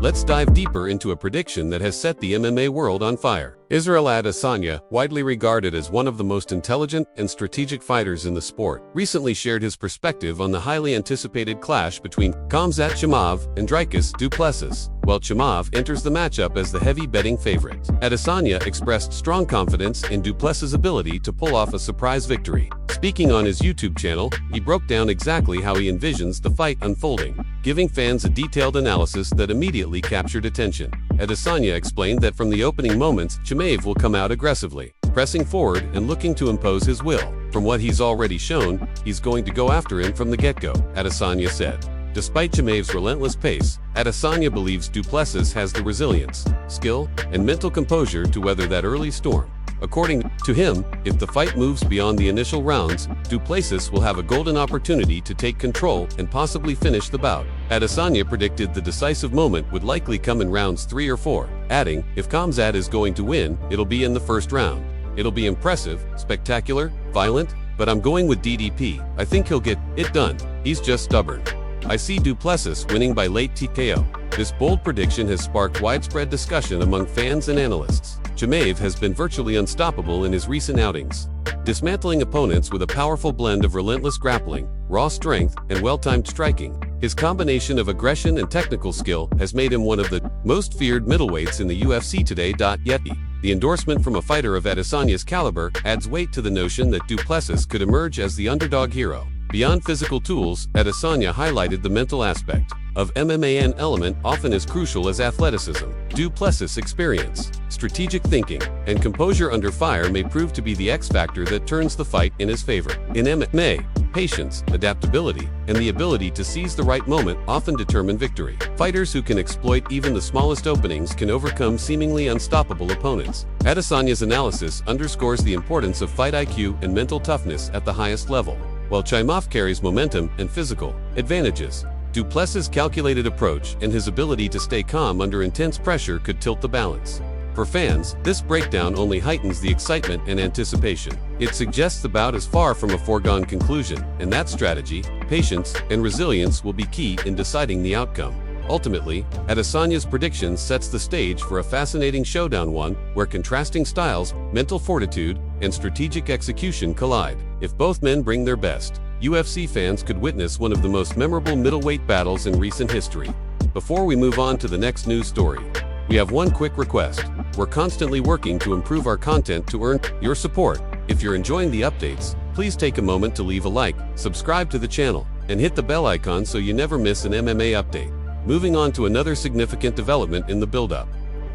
let's dive deeper into a prediction that has set the MMA world on fire. Israel Adesanya, widely regarded as one of the most intelligent and strategic fighters in the sport, recently shared his perspective on the highly anticipated clash between Khamzat Chimaev and Dricus du Plessis. While Chimaev enters the matchup as the heavy betting favorite, Adesanya expressed strong confidence in du Plessis' ability to pull off a surprise victory. Speaking on his YouTube channel, he broke down exactly how he envisions the fight unfolding, giving fans a detailed analysis that immediately captured attention. Adesanya explained that from the opening moments, Chimaev will come out aggressively, pressing forward and looking to impose his will. From what he's already shown, he's going to go after him from the get-go, Adesanya said. Despite Chimaev's relentless pace, Adesanya believes du Plessis has the resilience, skill, and mental composure to weather that early storm. According to him, if the fight moves beyond the initial rounds, du Plessis will have a golden opportunity to take control and possibly finish the bout. Adesanya predicted the decisive moment would likely come in rounds 3 or 4, adding, if Khamzat is going to win, it'll be in the first round. It'll be impressive, spectacular, violent, but I'm going with DDP. I think he'll get it done. He's just stubborn. I see du Plessis winning by late TKO. This bold prediction has sparked widespread discussion among fans and analysts. Chimaev has been virtually unstoppable in his recent outings, dismantling opponents with a powerful blend of relentless grappling, raw strength, and well-timed striking. His combination of aggression and technical skill has made him one of the most feared middleweights in the UFC today. Yet, the endorsement from a fighter of Adesanya's caliber adds weight to the notion that du Plessis could emerge as the underdog hero. Beyond physical tools, Adesanya highlighted the mental aspect of MMA. An element often as crucial as athleticism. Du Plessis' experience, strategic thinking, and composure under fire may prove to be the X-factor that turns the fight in his favor. In MMA, patience, adaptability, and the ability to seize the right moment often determine victory. Fighters who can exploit even the smallest openings can overcome seemingly unstoppable opponents. Adesanya's analysis underscores the importance of fight IQ and mental toughness at the highest level. While Chimaev carries momentum and physical advantages, du Plessis' calculated approach and his ability to stay calm under intense pressure could tilt the balance. For fans, this breakdown only heightens the excitement and anticipation. It suggests the bout is far from a foregone conclusion, and that strategy, patience, and resilience will be key in deciding the outcome. Ultimately, Adesanya's prediction sets the stage for a fascinating showdown, one where contrasting styles, mental fortitude, and strategic execution collide. If both men bring their best, UFC fans could witness one of the most memorable middleweight battles in recent history. Before we move on to the next news story, we have one quick request. We're constantly working to improve our content to earn your support. If you're enjoying the updates, please take a moment to leave a like, subscribe to the channel, and hit the bell icon so you never miss an MMA update. Moving on to another significant development in the build-up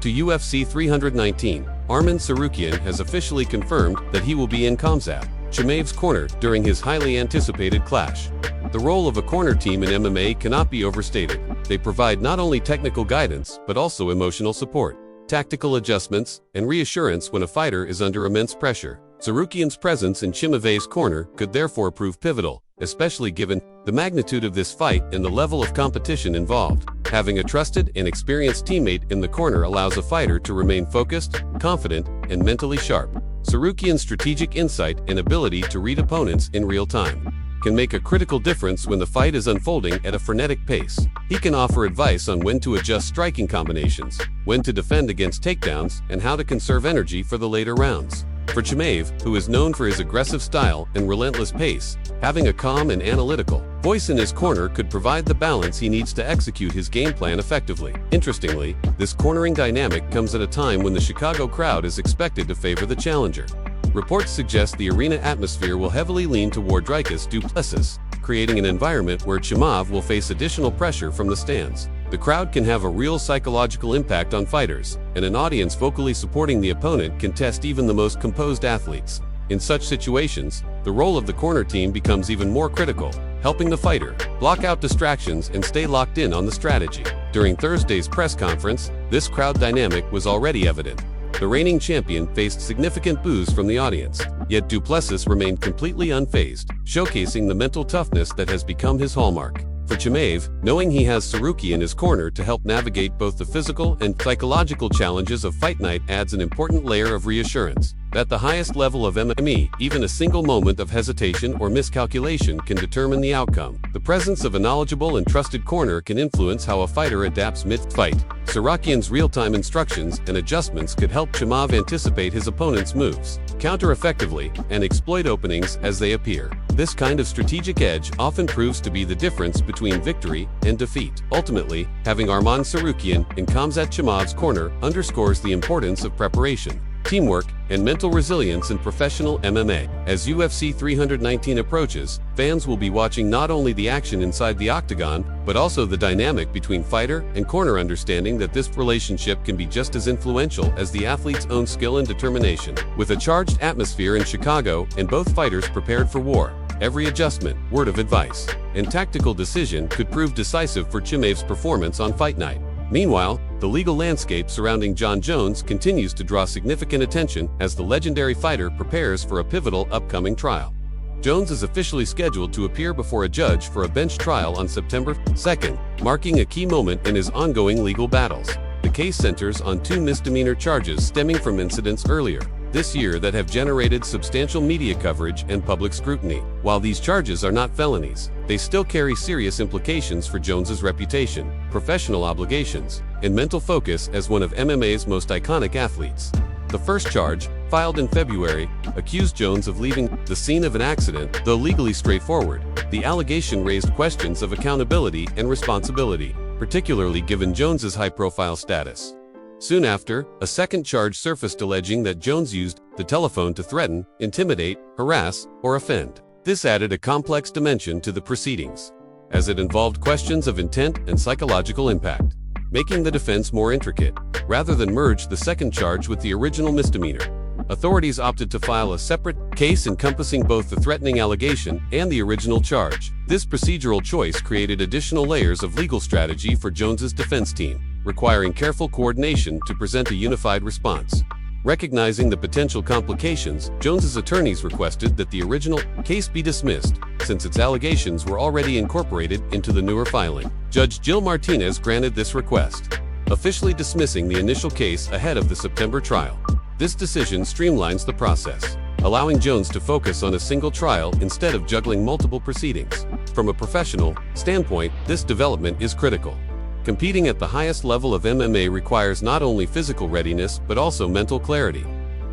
to UFC 319, Arman Tsarukyan has officially confirmed that he will be in Khamzat Chimaev's corner during his highly anticipated clash. The role of a corner team in MMA cannot be overstated. They provide not only technical guidance, but also emotional support, tactical adjustments, and reassurance when a fighter is under immense pressure. Tsarukyan's presence in Chimaev's corner could therefore prove pivotal, especially given the magnitude of this fight and the level of competition involved. Having a trusted and experienced teammate in the corner allows a fighter to remain focused, confident, and mentally sharp. Tsarukyan's strategic insight and ability to read opponents in real time can make a critical difference when the fight is unfolding at a frenetic pace. He can offer advice on when to adjust striking combinations, when to defend against takedowns, and how to conserve energy for the later rounds. For Chimaev, who is known for his aggressive style and relentless pace, having a calm and analytical voice in his corner could provide the balance he needs to execute his game plan effectively. Interestingly, this cornering dynamic comes at a time when the Chicago crowd is expected to favor the challenger. Reports suggest the arena atmosphere will heavily lean toward Dricus du Plessis, creating an environment where Chimaev will face additional pressure from the stands. The crowd can have a real psychological impact on fighters, and an audience vocally supporting the opponent can test even the most composed athletes. In such situations, the role of the corner team becomes even more critical, helping the fighter block out distractions and stay locked in on the strategy. During Thursday's press conference, this crowd dynamic was already evident. The reigning champion faced significant boos from the audience, yet du Plessis remained completely unfazed, showcasing the mental toughness that has become his hallmark. For Chimaev, knowing he has Tsarukyan in his corner to help navigate both the physical and psychological challenges of fight night adds an important layer of reassurance. At the highest level of MMA, even a single moment of hesitation or miscalculation can determine the outcome. The presence of a knowledgeable and trusted corner can influence how a fighter adapts mid-fight. Tsarukyan's real-time instructions and adjustments could help Chimaev anticipate his opponent's moves, counter effectively, and exploit openings as they appear. This kind of strategic edge often proves to be the difference between victory and defeat. Ultimately, having Arman Tsarukyan in Khamzat Chimaev's corner underscores the importance of preparation, teamwork, and mental resilience in professional MMA. As UFC 319 approaches, fans will be watching not only the action inside the octagon, but also the dynamic between fighter and corner, understanding that this relationship can be just as influential as the athlete's own skill and determination. With a charged atmosphere in Chicago and both fighters prepared for war, every adjustment, word of advice, and tactical decision could prove decisive for Chimaev's performance on fight night. Meanwhile, the legal landscape surrounding Jon Jones continues to draw significant attention as the legendary fighter prepares for a pivotal upcoming trial. Jones is officially scheduled to appear before a judge for a bench trial on September 2nd, marking a key moment in his ongoing legal battles. The case centers on 2 misdemeanor charges stemming from incidents earlier this year that have generated substantial media coverage and public scrutiny. While these charges are not felonies, they still carry serious implications for Jones's reputation, professional obligations, and mental focus as one of MMA's most iconic athletes. The first charge, filed in February, accused Jones of leaving the scene of an accident. Though legally straightforward, the allegation raised questions of accountability and responsibility, particularly given Jones's high-profile status. Soon after, a second charge surfaced alleging that Jones used the telephone to threaten, intimidate, harass, or offend. This added a complex dimension to the proceedings, as it involved questions of intent and psychological impact, making the defense more intricate. Rather than merge the second charge with the original misdemeanor, authorities opted to file a separate case encompassing both the threatening allegation and the original charge. This procedural choice created additional layers of legal strategy for Jones's defense team, requiring careful coordination to present a unified response. Recognizing the potential complications, Jones's attorneys requested that the original case be dismissed, since its allegations were already incorporated into the newer filing. Judge Jill Martinez granted this request, officially dismissing the initial case ahead of the September trial. This decision streamlines the process, allowing Jones to focus on a single trial instead of juggling multiple proceedings. From a professional standpoint, this development is critical. Competing at the highest level of MMA requires not only physical readiness but also mental clarity.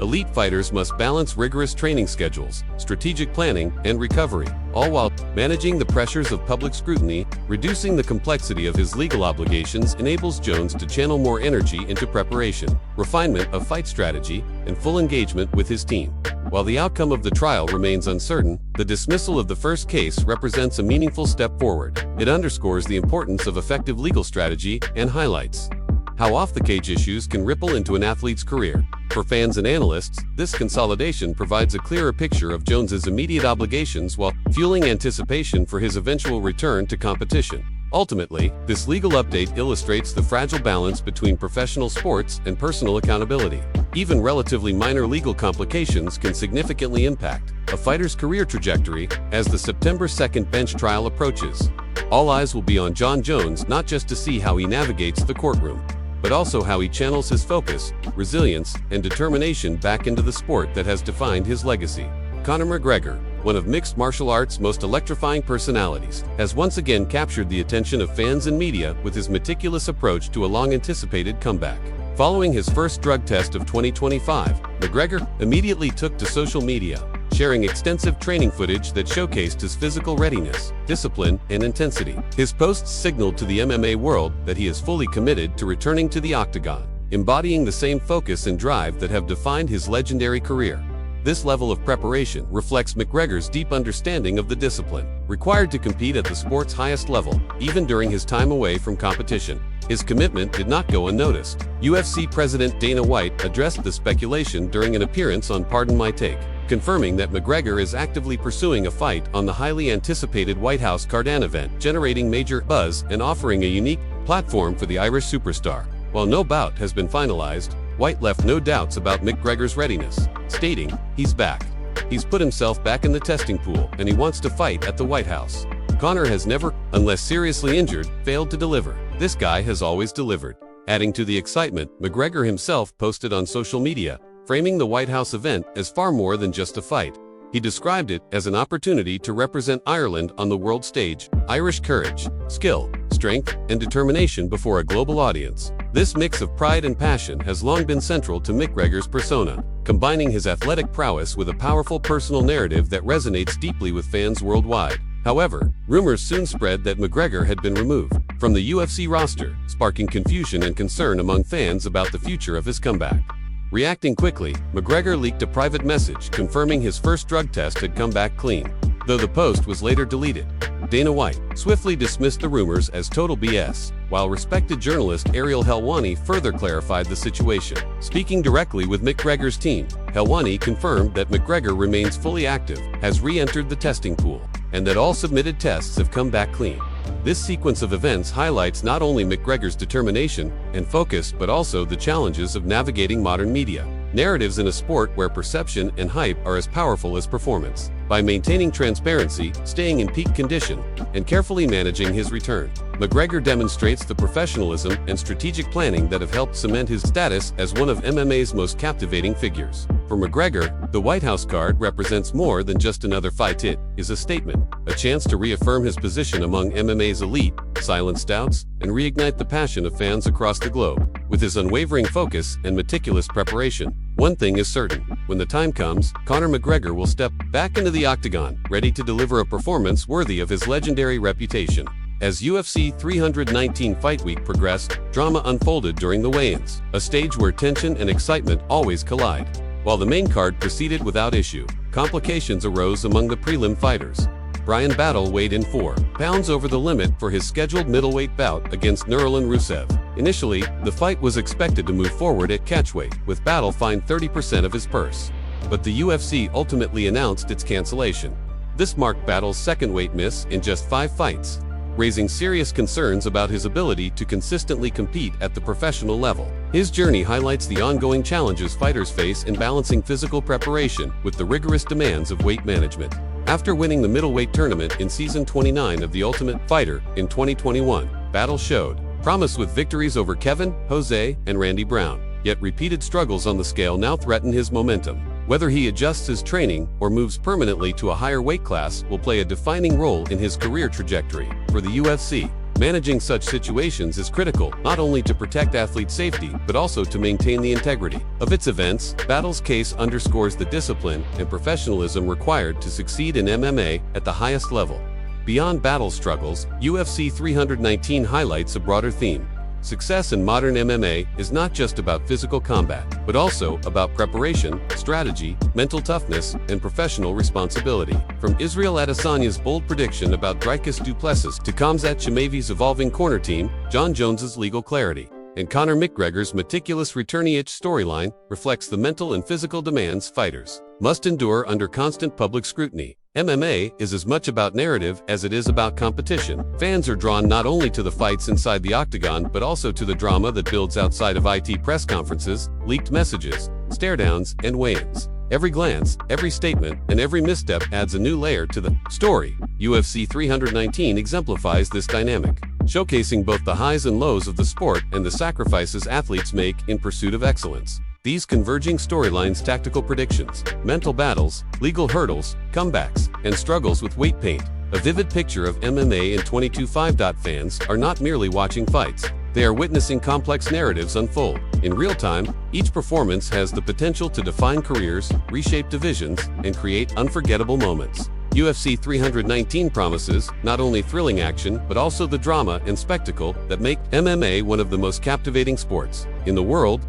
Elite fighters must balance rigorous training schedules, strategic planning, and recovery, all while managing the pressures of public scrutiny. Reducing the complexity of his legal obligations enables Jones to channel more energy into preparation, refinement of fight strategy, and full engagement with his team. While the outcome of the trial remains uncertain, the dismissal of the first case represents a meaningful step forward. It underscores the importance of effective legal strategy and highlights how off-the-cage issues can ripple into an athlete's career. For fans and analysts, this consolidation provides a clearer picture of Jones's immediate obligations while fueling anticipation for his eventual return to competition. Ultimately, this legal update illustrates the fragile balance between professional sports and personal accountability. Even relatively minor legal complications can significantly impact a fighter's career trajectory. As the September 2nd bench trial approaches, all eyes will be on Jon Jones, not just to see how he navigates the courtroom, but also how he channels his focus, resilience, and determination back into the sport that has defined his legacy. Conor McGregor, one of mixed martial arts' most electrifying personalities, has once again captured the attention of fans and media with his meticulous approach to a long-anticipated comeback. Following his first drug test of 2025, McGregor immediately took to social media, sharing extensive training footage that showcased his physical readiness, discipline, and intensity. His posts signaled to the MMA world that he is fully committed to returning to the octagon, embodying the same focus and drive that have defined his legendary career. This level of preparation reflects McGregor's deep understanding of the discipline required to compete at the sport's highest level, even during his time away from competition. His commitment did not go unnoticed. UFC President Dana White addressed the speculation during an appearance on Pardon My Take, confirming that McGregor is actively pursuing a fight on the highly anticipated White House Cardin event, generating major buzz and offering a unique platform for the Irish superstar. While no bout has been finalized, White left no doubts about McGregor's readiness, stating, "He's back. He's put himself back in the testing pool, and he wants to fight at the White House." Conor has never, unless seriously injured, failed to deliver. This guy has always delivered. Adding to the excitement, McGregor himself posted on social media, framing the White House event as far more than just a fight. He described it as an opportunity to represent Ireland on the world stage, Irish courage, skill, strength, and determination before a global audience. This mix of pride and passion has long been central to McGregor's persona, combining his athletic prowess with a powerful personal narrative that resonates deeply with fans worldwide. However, rumors soon spread that McGregor had been removed from the UFC roster, sparking confusion and concern among fans about the future of his comeback. Reacting quickly, McGregor leaked a private message confirming his first drug test had come back clean, though the post was later deleted. Dana White swiftly dismissed the rumors as total BS, while respected journalist Ariel Helwani further clarified the situation. Speaking directly with McGregor's team, Helwani confirmed that McGregor remains fully active, has re-entered the testing pool, and that all submitted tests have come back clean. This sequence of events highlights not only McGregor's determination and focus but also the challenges of navigating modern media narratives in a sport where perception and hype are as powerful as performance. By maintaining transparency, staying in peak condition, and carefully managing his return, McGregor demonstrates the professionalism and strategic planning that have helped cement his status as one of MMA's most captivating figures. For McGregor, the White House card represents more than just another fight. It is a statement, a chance to reaffirm his position among MMA's elite, silence doubts, and reignite the passion of fans across the globe. With his unwavering focus and meticulous preparation, one thing is certain: when the time comes, Conor McGregor will step back into the octagon, ready to deliver a performance worthy of his legendary reputation. As UFC 319 Fight Week progressed, drama unfolded during the weigh-ins, a stage where tension and excitement always collide. While the main card proceeded without issue, complications arose among the prelim fighters. Bryan Battle weighed in 4 pounds over the limit for his scheduled middleweight bout against Nurulin Rusev. Initially, the fight was expected to move forward at catchweight, with Battle fined 30% of his purse. But the UFC ultimately announced its cancellation. This marked Battle's second weight miss in just 5 fights, raising serious concerns about his ability to consistently compete at the professional level. His journey highlights the ongoing challenges fighters face in balancing physical preparation with the rigorous demands of weight management. After winning the middleweight tournament in Season 29 of The Ultimate Fighter in 2021, Battle showed promise with victories over Kevin, Jose, and Randy Brown. Yet repeated struggles on the scale now threaten his momentum. Whether he adjusts his training or moves permanently to a higher weight class will play a defining role in his career trajectory. For the UFC, managing such situations is critical, not only to protect athlete safety, but also to maintain the integrity of its events. Battle's case underscores the discipline and professionalism required to succeed in MMA at the highest level. Beyond Battle's struggles, UFC 319 highlights a broader theme. Success in modern MMA is not just about physical combat, but also about preparation, strategy, mental toughness, and professional responsibility. From Israel Adesanyas' bold prediction about Dricus du Plessis to Khamzat Chimaevi's evolving corner team, John Jones's legal clarity, and Conor McGregor's meticulous return-each storyline reflects the mental and physical demands fighters must endure under constant public scrutiny. MMA is as much about narrative as it is about competition. Fans are drawn not only to the fights inside the octagon but also to the drama that builds outside of IT press conferences, leaked messages, stare-downs, and weigh-ins. Every glance, every statement, and every misstep adds a new layer to the story. UFC 319 exemplifies this dynamic, showcasing both the highs and lows of the sport and the sacrifices athletes make in pursuit of excellence. These converging storylines, tactical predictions, mental battles, legal hurdles, comebacks, and struggles with weight paint a vivid picture of MMA. In 22.5. Fans are not merely watching fights. They are witnessing complex narratives unfold. In real time, each performance has the potential to define careers, reshape divisions, and create unforgettable moments. UFC 319 promises not only thrilling action but also the drama and spectacle that make MMA one of the most captivating sports in the world.